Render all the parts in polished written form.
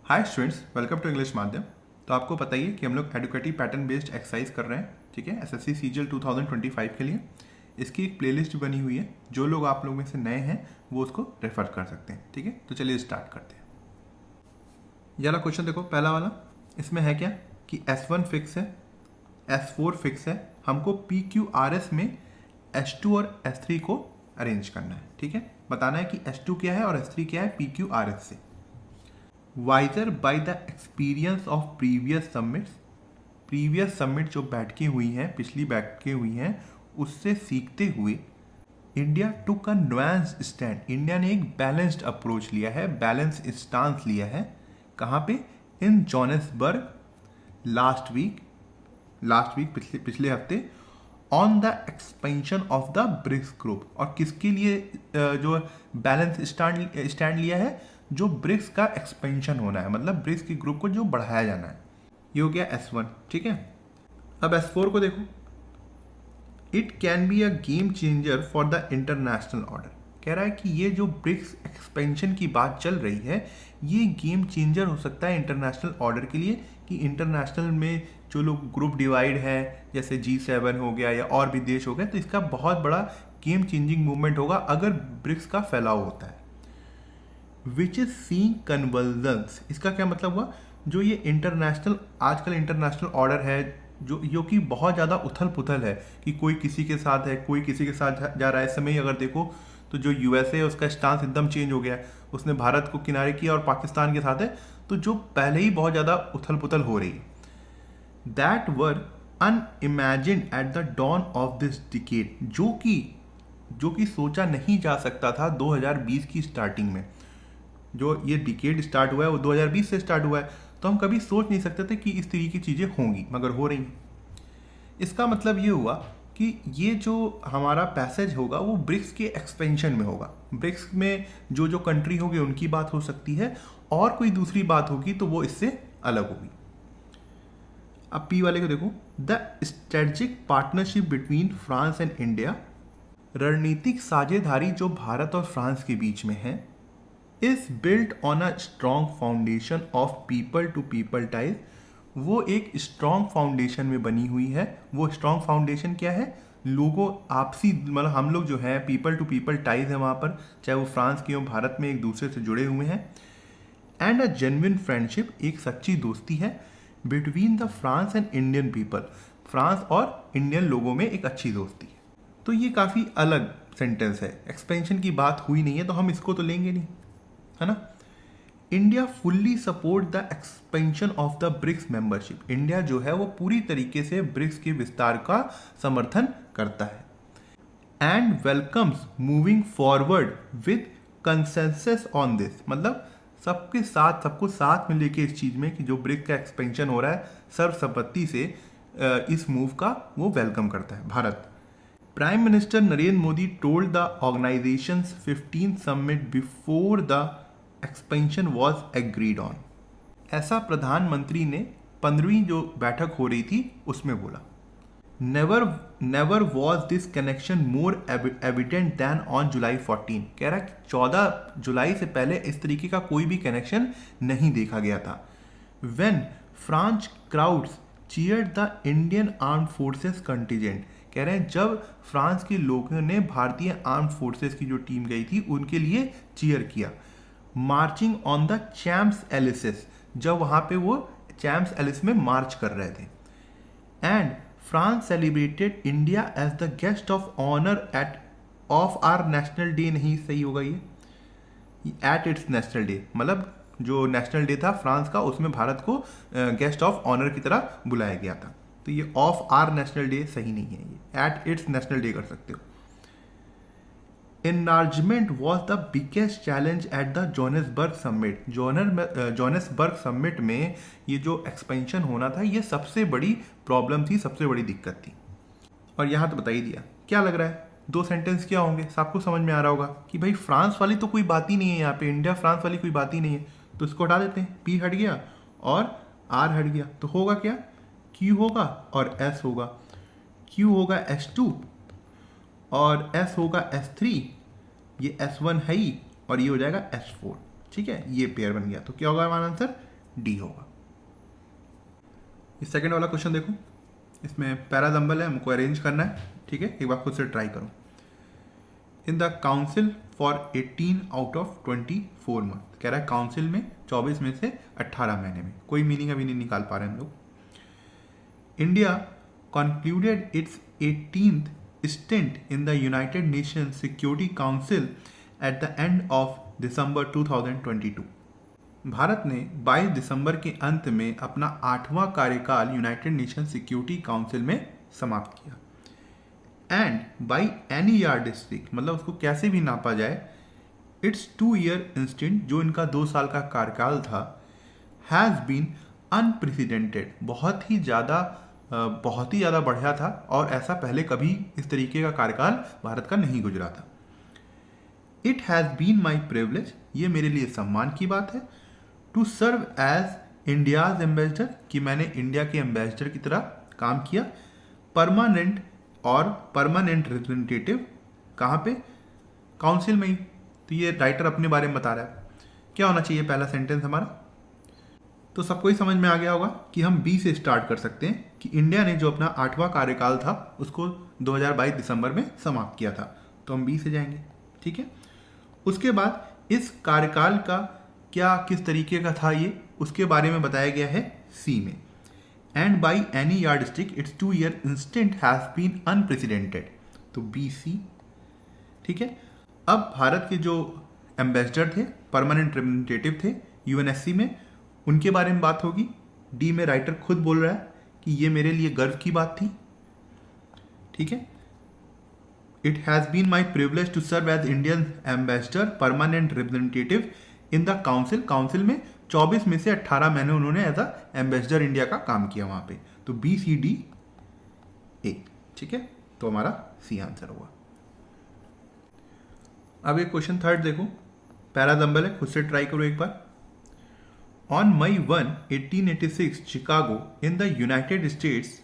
Hi students, welcome to English Madhyam. तो आपको पता ही है कि हम लोग एडुकेटिव पैटर्न बेस्ड एक्सरसाइज कर रहे हैं, ठीक है, एसएससी सीजीएल 2025 के लिए। इसकी एक प्लेलिस्ट बनी हुई है, जो लोग आप लोग में से नए हैं वो उसको रेफर कर सकते हैं, ठीक है। तो चलिए स्टार्ट करते हैं। ये वाला क्वेश्चन देखो, पहला वाला। इसमें है क्या कि S1 फिक्स है, S4 फिक्स है, हमको PQRS में S2 और S3 को अरेंज करना है, ठीक है। बताना है कि S2 क्या है और S3 क्या है PQRS से। Wiser by the experience of previous summits, previous summit जो बैठकें हुई हैं, पिछली बैठकें हुई हैं, उससे सीखते हुए इंडिया टुक अ नुआंस्ड स्टैंड, इंडिया ने एक बैलेंस्ड अप्रोच लिया है, बैलेंस स्टांस लिया है। कहाँ पे? इन जोहान्सबर्ग लास्ट वीक पिछले हफ्ते, on the expansion of the BRICS group. और किसके लिए जो बैलेंस स्टैंड लिया है? जो ब्रिक्स का एक्सपेंशन होना है, मतलब ब्रिक्स के ग्रुप को जो बढ़ाया जाना है। ये हो गया S1, ठीक है। अब S4 को देखो, it can be a game changer for the international order. कह रहा है कि ये जो ब्रिक्स एक्सपेंशन की बात चल रही है, ये गेम चेंजर हो सकता है इंटरनेशनल ऑर्डर के लिए, कि इंटरनेशनल में जो लोग ग्रुप डिवाइड है, जैसे G7 हो गया या और भी देश हो गए, तो इसका बहुत बड़ा गेम चेंजिंग मूवमेंट होगा अगर ब्रिक्स का फैलाव होता है। विच इज सीइंग कन्वर्जेंस, इसका क्या मतलब हुआ? जो ये इंटरनेशनल, आजकल इंटरनेशनल ऑर्डर है, जो कि बहुत ज़्यादा उथल पुथल है, कि कोई किसी के साथ है, कोई किसी के साथ जा रहा है। इस समय अगर देखो तो जो USA है उसका स्टांस एकदम चेंज हो गया है, उसने भारत को किनारे किया और पाकिस्तान के साथ है। तो जो पहले ही बहुत ज़्यादा उथल पुथल हो रही है, that were unimagined at the dawn of this decade, जो कि सोचा नहीं जा सकता था 2020 की स्टार्टिंग में। जो ये डिकेड स्टार्ट हुआ है वो 2020 से स्टार्ट हुआ है, तो हम कभी सोच नहीं सकते थे कि इस तरीके की चीज़ें होंगी, मगर हो रही हैं। इसका मतलब ये हुआ कि ये जो हमारा पैसेज होगा वो ब्रिक्स के एक्सपेंशन में होगा। ब्रिक्स में जो जो कंट्री होगी उनकी बात हो सकती है, और कोई दूसरी बात होगी तो वो इससे अलग होगी। अब P वाले को देखो, the strategic partnership between France and India, रणनीतिक साझेदारी जो भारत और फ्रांस के बीच में है, is built on a strong foundation of people to people ties. वो एक स्ट्रॉन्ग फाउंडेशन में बनी हुई है। वो स्ट्रॉन्ग फाउंडेशन क्या है? लोगों आपसी, मतलब हम लोग जो है पीपल टू पीपल टाइज है वहाँ पर, चाहे वो फ्रांस के हो, भारत में एक दूसरे से जुड़े हुए हैं। एंड अ जेन्युइन फ्रेंडशिप, एक सच्ची दोस्ती है between the France and Indian people, France और इंडियन लोगों में एक अच्छी दोस्ती है। तो ये काफ़ी अलग सेंटेंस है, एक्सपेंशन की बात हुई नहीं है तो हम इसको तो लेंगे नहीं, है ना। India fully support the expansion of the BRICS membership, India जो है वो पूरी तरीके से ब्रिक्स के विस्तार का समर्थन करता है। And welcomes moving forward with consensus on this, मतलब सबको साथ में लेके इस चीज में कि जो ब्रिक्स का एक्सपेंशन हो रहा है, सर्वसम्मति से इस मूव का वो वेलकम करता है Bharat. Prime minister Narendra Modi told the organisations 15 summit before the expansion was agreed on, ऐसा प्रधानमंत्री ने 15वीं जो बैठक हो रही थी उसमें बोला। Never was this connection more evident than on July 14, कह रहा है कि 14 जुलाई से पहले इस तरीके का कोई भी कनेक्शन नहीं देखा गया था। When French crowds cheered the Indian armed forces contingent, कह रहे हैं जब फ्रांस के लोगों ने भारतीय आर्म्ड फोर्सेस की जो टीम गई थी उनके लिए चीयर किया। मार्चिंग ऑन द चैम्प्स एलिसिस, जब वहां पे वो चैम्प्स एलिस में मार्च कर रहे थे। And France celebrated India as the guest of honour at of our national day, नहीं सही होगा ये, एट इट्स नेशनल डे, मतलब जो नेशनल डे था फ्रांस का उसमें भारत को गेस्ट ऑफ ऑनर की तरह बुलाया गया था। तो ये ऑफ आर नेशनल डे सही नहीं है, ये एट इट्स नेशनल डे कर सकते हो। Enlargement was the biggest challenge at the Johannesburg summit, Johannesburg summit में ये जो एक्सपेंशन होना था ये सबसे बड़ी प्रॉब्लम थी, सबसे बड़ी दिक्कत थी। और यहाँ तो बता ही दिया। क्या लग रहा है, दो सेंटेंस क्या होंगे? सबको समझ में आ रहा होगा कि भाई फ्रांस वाली तो कोई बात ही नहीं है यहाँ पे, इंडिया फ्रांस वाली कोई बात ही नहीं है, तो इसको हटा देते हैं। P हट गया और R हट गया, तो होगा क्या? Q होगा और S होगा। Q होगा S2 और S होगा S3, ये S1 है ही, और ये हो जाएगा S4, ठीक है। ये पेयर बन गया, तो क्या होगा हमारा आंसर? डी होगा। इस सेकंड वाला क्वेश्चन देखो, इसमें पैरालंबल है, हमको अरेंज करना है, ठीक है। एक बार खुद से ट्राई करो। इन the council for 18 out of 24 month, कह रहा है काउंसिल में 24 में से 18 महीने में, कोई मीनिंग अभी नहीं निकाल पा रहे हम लोग। India concluded its 18th stint in the United Nations Security Council at the end of December 2022। Bharat ने 22 दिसंबर के अंत में अपना 8वां कार्यकाल यूनाइटेड नेशन सिक्योरिटी काउंसिल में समाप्त किया। एंड बाई एनी यार्डस्टिक, मतलब उसको कैसे भी नापा जाए, इट्स 2 ईयर इंस्टेंट, जो इनका 2 साल का कार्यकाल था, हैज़ बीन अनप्रेसिडेंटेड, बहुत ही ज़्यादा बढ़िया था, और ऐसा पहले कभी इस तरीके का कार्यकाल भारत का नहीं गुजरा था। It has been my privilege, ये मेरे लिए सम्मान की बात है, to serve as India's ambassador, कि मैंने इंडिया के एम्बेसडर की तरह काम किया, परमानेंट रिप्रेजेंटेटिव, कहाँ पे, काउंसिल में ही। तो ये राइटर अपने बारे में बता रहा है। क्या होना चाहिए पहला सेंटेंस हमारा? तो सबको ही समझ में आ गया होगा कि हम बी से स्टार्ट कर सकते हैं कि इंडिया ने जो अपना 8वां कार्यकाल था उसको 2022 दिसंबर में समाप्त किया था, तो हम बी से जाएंगे, ठीक है। उसके बाद इस कार्यकाल का क्या किस तरीके का था ये, उसके बारे में बताया गया है सी में। And by any yardstick it's 2 year instant has been unprecedented, तो बी सी, ठीक है। अब भारत के जो एम्बेसडर थे, परमानेंट रिप्रेजेंटेटिव थे यूएनएससी में, उनके बारे में बात होगी। डी में राइटर खुद बोल रहा है कि ये मेरे लिए गर्व की बात थी, ठीक है। It has been my privilege to serve as Indian ambassador permanent representative in the council, council में 24 में से 18 महीने उन्होंने एज अ एम्बेसडर इंडिया का काम किया वहां पे, तो बी सी डी ए, ठीक है। तो हमारा सी आंसर होगा। अब एक क्वेश्चन थर्ड देखो, पैरालंबल है, खुद से ट्राई करो एक बार। On May 1, 1886, Chicago in the United States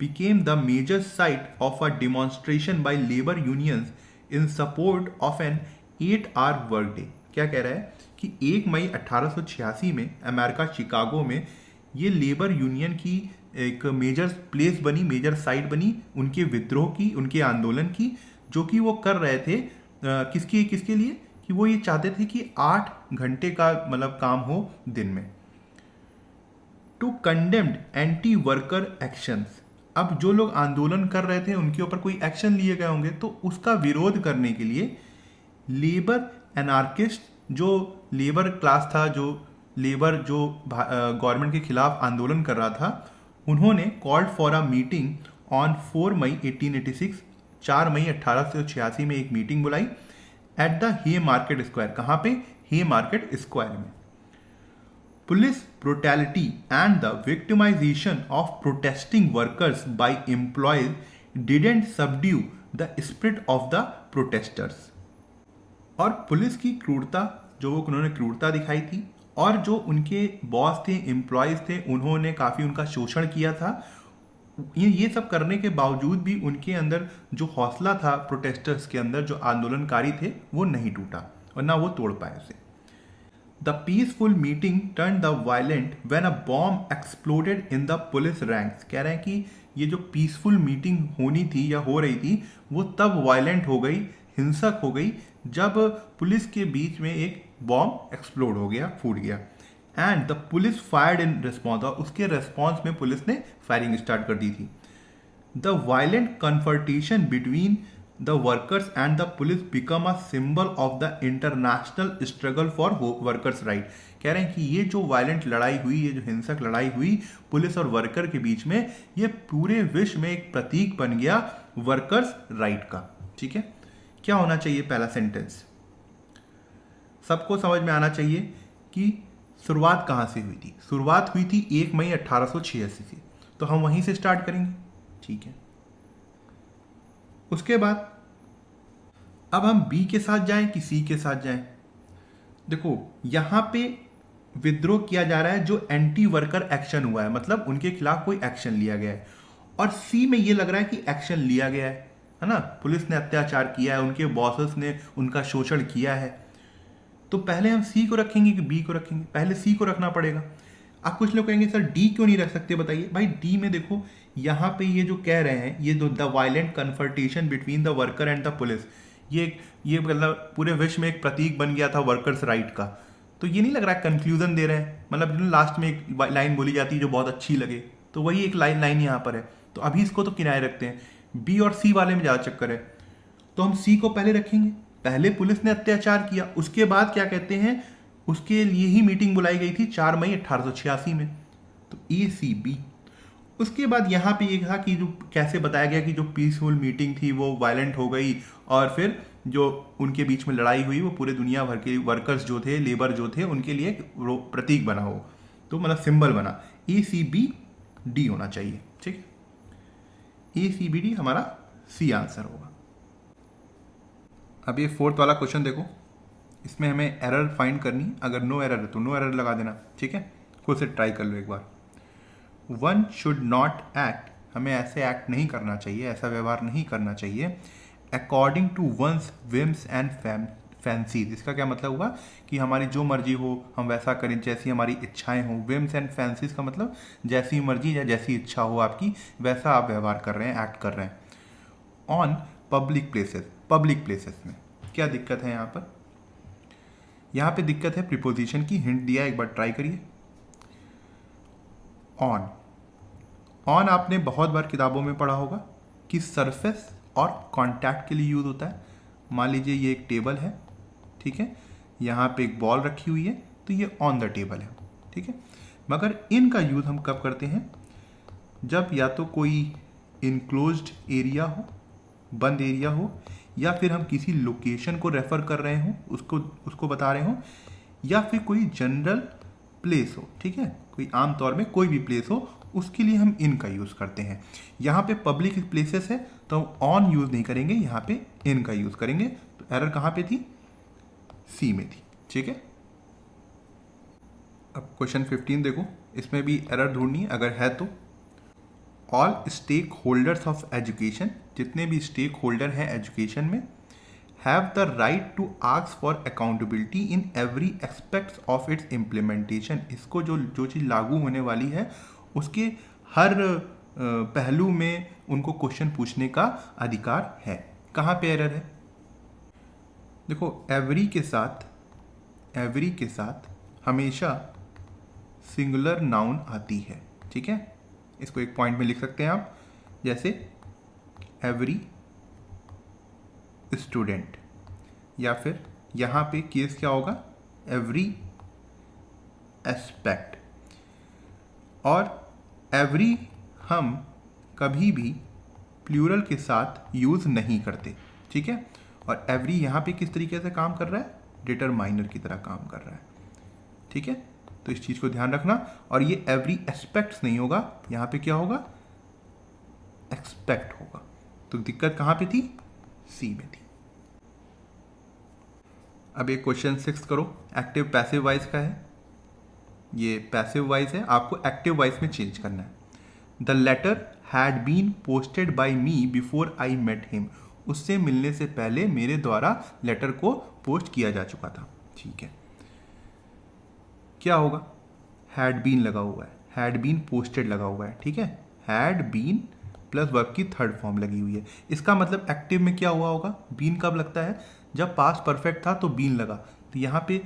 became the major site of a demonstration by labor unions in support of an 8-hour workday। क्या कह रहा है कि 1 मई 1886 में अमेरिका शिकागो में ये लेबर यूनियन की एक मेजर प्लेस बनी, मेजर साइट बनी उनके विद्रोह की, उनके आंदोलन की, जो कि वो कर रहे थे किसके लिए, कि वो ये चाहते थे कि 8 घंटे का मतलब काम हो दिन में। To condemned anti worker actions, अब जो लोग आंदोलन कर रहे थे उनके ऊपर कोई एक्शन लिए गए होंगे, तो उसका विरोध करने के लिए लेबर एनार्किस्ट, जो लेबर क्लास था, जो गवर्नमेंट के खिलाफ आंदोलन कर रहा था, उन्होंने called for a meeting on 4 मई 1886, 4 मई 1886 में एक मीटिंग बुलाई at the hay market square, कहाँ पे, हे मार्केट स्क्वायर में। Police brutality and the victimization of protesting workers by employers didn't subdue the spirit of the protesters, और police की क्रूरता, जो उन्होंने क्रूरता दिखाई थी, और जो उनके बॉस थे, एम्प्लॉयज थे, उन्होंने काफ़ी उनका शोषण किया था, ये सब करने के बावजूद भी उनके अंदर जो हौसला था प्रोटेस्टर्स के अंदर, जो आंदोलनकारी थे, वो नहीं टूटा और ना वो तोड़ पाए उसे। The peaceful meeting turn the violent when a bomb exploded in the police ranks, कह रहे हैं कि ये जो पीसफुल मीटिंग होनी थी या हो रही थी, वो तब वायलेंट हो गई, हिंसक हो गई, जब पुलिस के बीच में एक बॉम्ब एक्सप्लोड हो गया, फूट गया। And the police fired in response, और उसके रिस्पॉन्स में पुलिस ने फायरिंग स्टार्ट कर दी थी। The violent confrontation between the workers and the police become a symbol of the international struggle for workers right, कह रहे हैं कि ये जो वायलेंट लड़ाई हुई, ये जो हिंसक लड़ाई हुई पुलिस और वर्कर के बीच में, ये पूरे विश्व में एक प्रतीक बन गया वर्कर्स राइट का, ठीक है। क्या होना चाहिए पहला सेंटेंस? सबको समझ में आना चाहिए कि शुरुआत कहाँ से हुई थी। शुरुआत हुई थी 1 मई 1886 से, तो हम वहीं से स्टार्ट करेंगे, ठीक है। उसके बाद अब हम बी के साथ जाएं कि सी के साथ जाएं? देखो यहाँ पे विद्रोह किया जा रहा है, जो एंटी वर्कर एक्शन हुआ है, मतलब उनके खिलाफ कोई एक्शन लिया गया है, और सी में ये लग रहा है कि एक्शन लिया गया है ना, पुलिस ने अत्याचार किया है, उनके बॉसेस ने उनका शोषण किया है। तो पहले हम सी को रखेंगे कि बी को रखेंगे? पहले सी को रखना पड़ेगा। अब कुछ लोग कहेंगे सर डी क्यों नहीं रख सकते, बताइए। भाई डी में देखो यहाँ पे ये जो कह रहे हैं, ये जो the violent confrontation between the worker and the police, ये मतलब पूरे विश्व में एक प्रतीक बन गया था वर्कर्स राइट का। तो ये नहीं लग रहा है कंक्लूजन दे रहे हैं, मतलब लास्ट में एक लाइन बोली जाती है जो बहुत अच्छी लगे, तो वही एक लाइन यहाँ पर है। तो अभी इसको तो किनारे रखते हैं, बी और सी वाले में ज़्यादा चक्कर है, तो हम सी को पहले रखेंगे। पहले पुलिस ने अत्याचार किया, उसके बाद क्या कहते हैं, उसके लिए ही मीटिंग बुलाई गई थी 4 मई 1886 में, तो ए सी बी। उसके बाद यहाँ पे ये था कि जो कैसे बताया गया कि जो पीसफुल मीटिंग थी वो वायलेंट हो गई, और फिर जो उनके बीच में लड़ाई हुई वो पूरे दुनिया भर के वर्कर्स जो थे, लेबर जो थे, उनके लिए प्रतीक बना हो, तो मतलब सिंबल बना। ए सी बी डी होना चाहिए, ठीक है। ए सी बी डी हमारा सी आंसर होगा। अब ये 4th वाला क्वेश्चन देखो, इसमें हमें एरर फाइंड करनी, अगर नो एरर है तो नो एरर लगा देना, ठीक है। खुद से ट्राई कर लो एक बार। वन शुड नॉट एक्ट, हमें ऐसे एक्ट नहीं करना चाहिए, ऐसा व्यवहार नहीं करना चाहिए, according to one's whims and fancies. इसका क्या मतलब हुआ कि हमारी जो मर्जी हो हम वैसा करें, जैसी हमारी इच्छाएं हो। विम्स एंड फैंसीज का मतलब जैसी मर्जी या जैसी इच्छा हो आपकी, वैसा आप व्यवहार कर रहे हैं, एक्ट कर रहे हैं। On public places, public places में क्या दिक्कत है यहाँ पर? यहाँ पे दिक्कत है प्रीपोजिशन की, हिंट दिया, एक बार ट्राई करिए। ऑन, ऑन आपने बहुत बार किताबों में पढ़ा होगा कि सरफेस और कांटेक्ट के लिए यूज होता है। मान लीजिए ये एक टेबल है, ठीक है, यहाँ पे एक बॉल रखी हुई है, तो ये ऑन द टेबल है, ठीक है। मगर इनका यूज हम कब करते हैं? जब या तो कोई इनक्लोज्ड एरिया हो, बंद एरिया हो, या फिर हम किसी लोकेशन को रेफर कर रहे हो, उसको बता रहे हो, या फिर कोई जनरल प्लेस हो, ठीक है, कोई आम तौर में कोई भी प्लेस हो, उसके लिए हम इन का यूज़ करते हैं। यहाँ पे पब्लिक प्लेसेस है तो हम ऑन यूज़ नहीं करेंगे, यहाँ पे इन का यूज़ करेंगे। तो एरर कहाँ पे थी? सी में थी, ठीक है। अब क्वेश्चन 15 देखो, इसमें भी एरर ढूंढनी है, अगर है तो। All stake holders of education, जितने भी स्टेक होल्डर हैं एजुकेशन में, have the right to ask for accountability in every aspects of its implementation. इसको जो चीज़ लागू होने वाली है उसके हर पहलू में उनको क्वेश्चन पूछने का अधिकार है। कहाँ पे एरर है? देखो एवरी के साथ हमेशा सिंगुलर नाउन आती है, ठीक है। इसको एक पॉइंट में लिख सकते हैं आप, जैसे एवरी स्टूडेंट, या फिर यहाँ पे केस क्या होगा? Every aspect. और एवरी हम कभी भी प्लूरल के साथ यूज़ नहीं करते, ठीक है। और एवरी यहाँ पे किस तरीके से काम कर रहा है? डिटरमाइनर की तरह काम कर रहा है, ठीक है। तो इस चीज़ को ध्यान रखना। और ये एवरी एस्पेक्ट्स नहीं होगा, यहाँ पे क्या होगा? एक्सपेक्ट होगा। तो दिक्कत कहाँ पे थी? सी में थी। अब एक क्वेश्चन 6 करो, एक्टिव पैसिव वॉइस का है। ये पैसिव वॉइस है, आपको एक्टिव वॉइस में चेंज करना है। The letter had been posted by me before I met him. उससे मिलने से पहले मेरे द्वारा लेटर को पोस्ट किया जा चुका था, ठीक है। क्या होगा? हैड बीन लगा हुआ है, हैड बीन पोस्टेड लगा हुआ है, ठीक है। हैड बीन प्लस वर्ब की थर्ड फॉर्म लगी हुई है। इसका मतलब एक्टिव में क्या हुआ होगा? बीन कब लगता है? जब पास्ट परफेक्ट था तो बीन लगा। तो यहाँ पे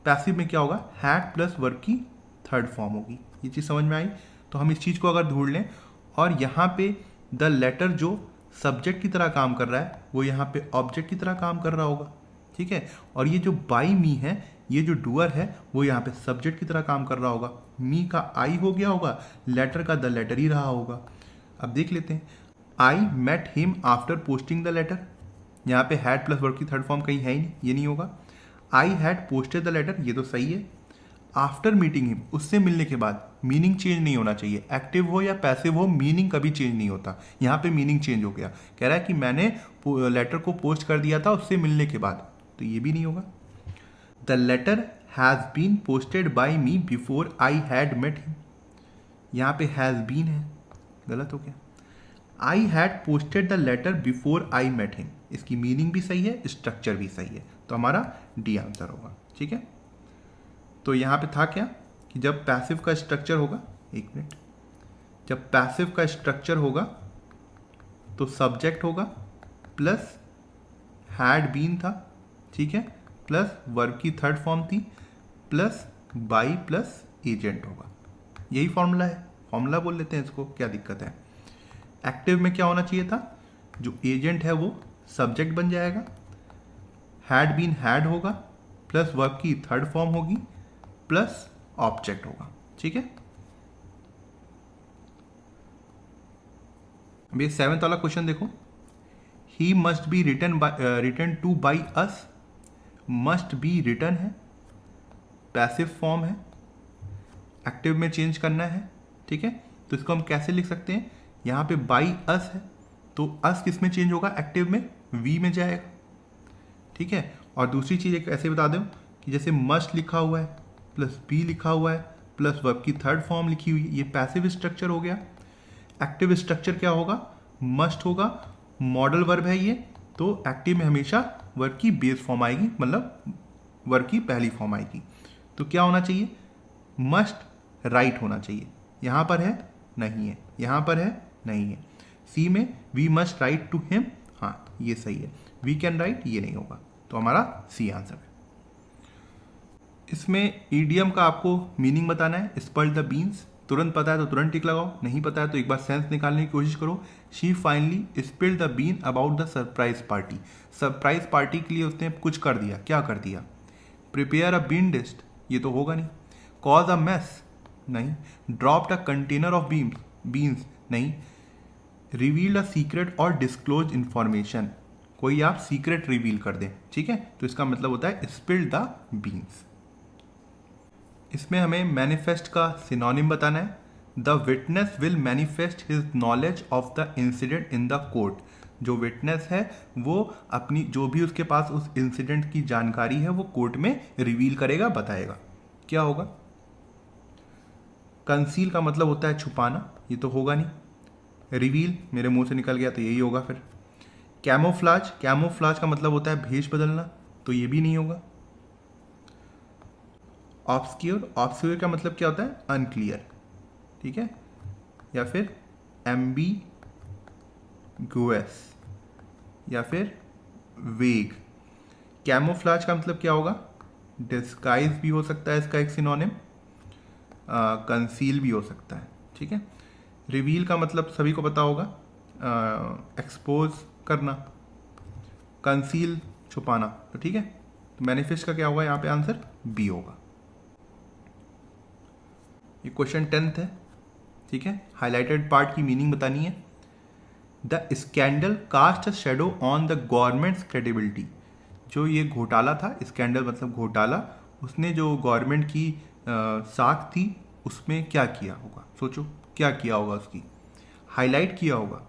पैसिव में क्या होगा? हैड प्लस वर्ब की थर्ड फॉर्म होगी। ये चीज़ समझ में आई? तो हम इस चीज़ को अगर ढूंढ लें, और यहाँ पे द लेटर जो सब्जेक्ट की तरह काम कर रहा है वो यहाँ पे ऑब्जेक्ट की तरह काम कर रहा होगा, ठीक है। और ये जो बाई मी है, ये जो डूअर है वो यहाँ पे सब्जेक्ट की तरह काम कर रहा होगा। मी का आई हो गया होगा, लेटर का द लेटर ही रहा होगा। अब देख लेते हैं, I met him after posting the letter. यहाँ पे हैड प्लस वर्ब की थर्ड फॉर्म कहीं है ही नहीं, ये नहीं होगा। I had posted the letter, ये तो सही है। आफ्टर मीटिंग हिम, उससे मिलने के बाद, मीनिंग चेंज नहीं होना चाहिए। एक्टिव हो या पैसिव हो, मीनिंग कभी चेंज नहीं होता। यहाँ पे मीनिंग चेंज हो गया, कह रहा है कि मैंने लेटर को पोस्ट कर दिया था उससे मिलने के बाद, तो ये भी नहीं होगा। The letter has been posted by me before I had met him, यहाँ पे हैज़ बीन है, गलत हो गया। I had posted the letter before I met him, इसकी मीनिंग भी सही है, स्ट्रक्चर भी सही है, तो हमारा डी आंसर होगा। ठीक है। तो यहाँ पे था क्या कि जब पैसिव का स्ट्रक्चर होगा, एक मिनट, जब पैसिव का स्ट्रक्चर होगा तो सब्जेक्ट होगा प्लस हैड बीन था, ठीक है, प्लस वर्ब की थर्ड फॉर्म थी प्लस बाई प्लस एजेंट होगा। यही फॉर्मूला है, फॉर्मूला बोल लेते हैं इसको, क्या दिक्कत है। एक्टिव में क्या होना चाहिए था, जो एजेंट है वो सब्जेक्ट बन जाएगा, हैड बीन हैड होगा प्लस वर्ब की थर्ड फॉर्म होगी प्लस ऑब्जेक्ट होगा, ठीक है। अब ये 7th वाला क्वेश्चन देखो, he must be return two by us, must be return है, पैसिव फॉर्म है, एक्टिव में चेंज करना है, ठीक है। तो इसको हम कैसे लिख सकते हैं, यहाँ पे बाई अस है तो अस किस में चेंज होगा, एक्टिव में वी में जाएगा, ठीक है। और दूसरी चीज़ एक ऐसे बता दूं कि जैसे मस्ट लिखा हुआ है प्लस बी लिखा हुआ है प्लस वर्ब की थर्ड फॉर्म लिखी हुई है, ये पैसिव स्ट्रक्चर हो गया। एक्टिव स्ट्रक्चर क्या होगा, मस्ट होगा, मॉडल वर्ब है ये, तो एक्टिव में हमेशा वर्ब की बेस फॉर्म आएगी, मतलब वर्ब की पहली फॉर्म आएगी। तो क्या होना चाहिए, मस्ट राइट होना चाहिए, यहाँ पर है नहीं है, यहाँ पर है नहीं है। सी में we must write to him, हाँ ये सही है, वी कैन राइट ये नहीं होगा, तो हमारा सी आंसर है। इसमें ईडियम का आपको मीनिंग बताना है, स्पल्ड द बीन्स, तुरंत पता है तो तुरंत टिक लगाओ, नहीं पता है तो एक बार सेंस निकालने की कोशिश करो। She finally spilled the bean about the surprise party, surprise party के लिए उसने कुछ कर दिया, क्या कर दिया, प्रिपेयर अ बीन डिस्ट, ये तो होगा नहीं, कॉज अ मेस नहीं, dropped a container of beans नहीं, रिवील अ सीक्रेट और डिस्क्लोज इंफॉर्मेशन, कोई आप सीक्रेट रिवील कर दें, ठीक है, तो इसका मतलब होता है स्पिल्ड द बीन्स। इसमें हमें मैनिफेस्ट का सिनोनिम बताना है, the witness will manifest his knowledge of the incident in the court, जो विटनेस है वो अपनी जो भी उसके पास उस इंसिडेंट की जानकारी है वो कोर्ट में रिवील करेगा, बताएगा। क्या होगा, कंसील का मतलब होता है छुपाना, ये तो होगा नहीं, रिवील मेरे मुंह से निकल गया तो यही होगा फिर। कैमोफ्लाज, कैमोफ्लाज का मतलब होता है भेष बदलना, तो ये भी नहीं होगा। ऑब्सक्योर, ऑब्सक्योर का मतलब क्या होता है, अनक्लियर, ठीक है, या फिर एम्बिगुअस या फिर वेग। कैमोफ्लाज का मतलब क्या होगा, डिस्गाइज भी हो सकता है इसका एक सिनोनिम, कंसील भी हो सकता है, ठीक है। रिवील का मतलब सभी को पता होगा, एक्सपोज करना, कंसील छुपाना, तो ठीक है। तो मैनिफेस्ट का क्या होगा, यहाँ पे आंसर बी होगा। ये क्वेश्चन 10th है, ठीक है। हाईलाइटेड पार्ट की मीनिंग बतानी है, the scandal cast a shadow on the government's credibility, जो ये घोटाला था, स्कैंडल मतलब घोटाला, उसने जो गवर्नमेंट की साख थी उसमें क्या किया होगा, सोचो क्या किया होगा, उसकी हाईलाइट किया होगा,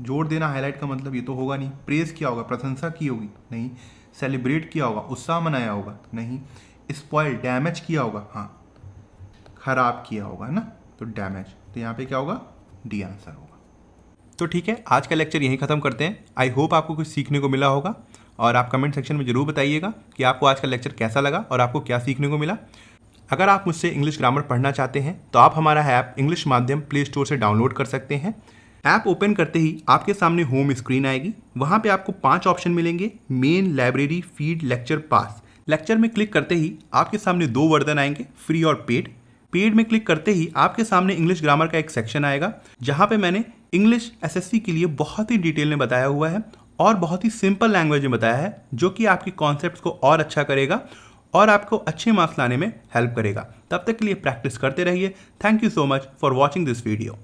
जोर देना हाईलाइट का मतलब ये तो होगा नहीं, प्रेज किया होगा, प्रशंसा की होगी नहीं, सेलिब्रेट किया होगा, उत्साह मनाया होगा नहीं, स्पॉइल डैमेज किया होगा, हाँ खराब किया होगा, है ना, तो डैमेज, तो यहाँ पे क्या होगा, डी आंसर होगा। तो ठीक है, आज का लेक्चर यहीं ख़त्म करते हैं। आई होप आपको कुछ सीखने को मिला होगा, और आप कमेंट सेक्शन में ज़रूर बताइएगा कि आपको आज का लेक्चर कैसा लगा और आपको क्या सीखने को मिला। अगर आप मुझसे इंग्लिश ग्रामर पढ़ना चाहते हैं तो आप हमारा ऐप इंग्लिश माध्यम प्ले स्टोर से डाउनलोड कर सकते हैं। ऐप ओपन करते ही आपके सामने होम स्क्रीन आएगी, वहाँ पे आपको 5 ऑप्शन मिलेंगे, मेन, लाइब्रेरी, फीड, लेक्चर, पास। लेक्चर में क्लिक करते ही आपके सामने 2 वर्जन आएंगे, फ्री और पेड। पेड में क्लिक करते ही आपके सामने इंग्लिश ग्रामर का एक सेक्शन आएगा, जहाँ पे मैंने इंग्लिश एसएससी के लिए बहुत ही डिटेल में बताया हुआ है और बहुत ही सिंपल लैंग्वेज में बताया है, जो कि आपके कॉन्सेप्ट्स को और अच्छा करेगा और आपको अच्छे मार्क्स लाने में हेल्प करेगा। तब तक के लिए प्रैक्टिस करते रहिए। Thank you so much for watching this video.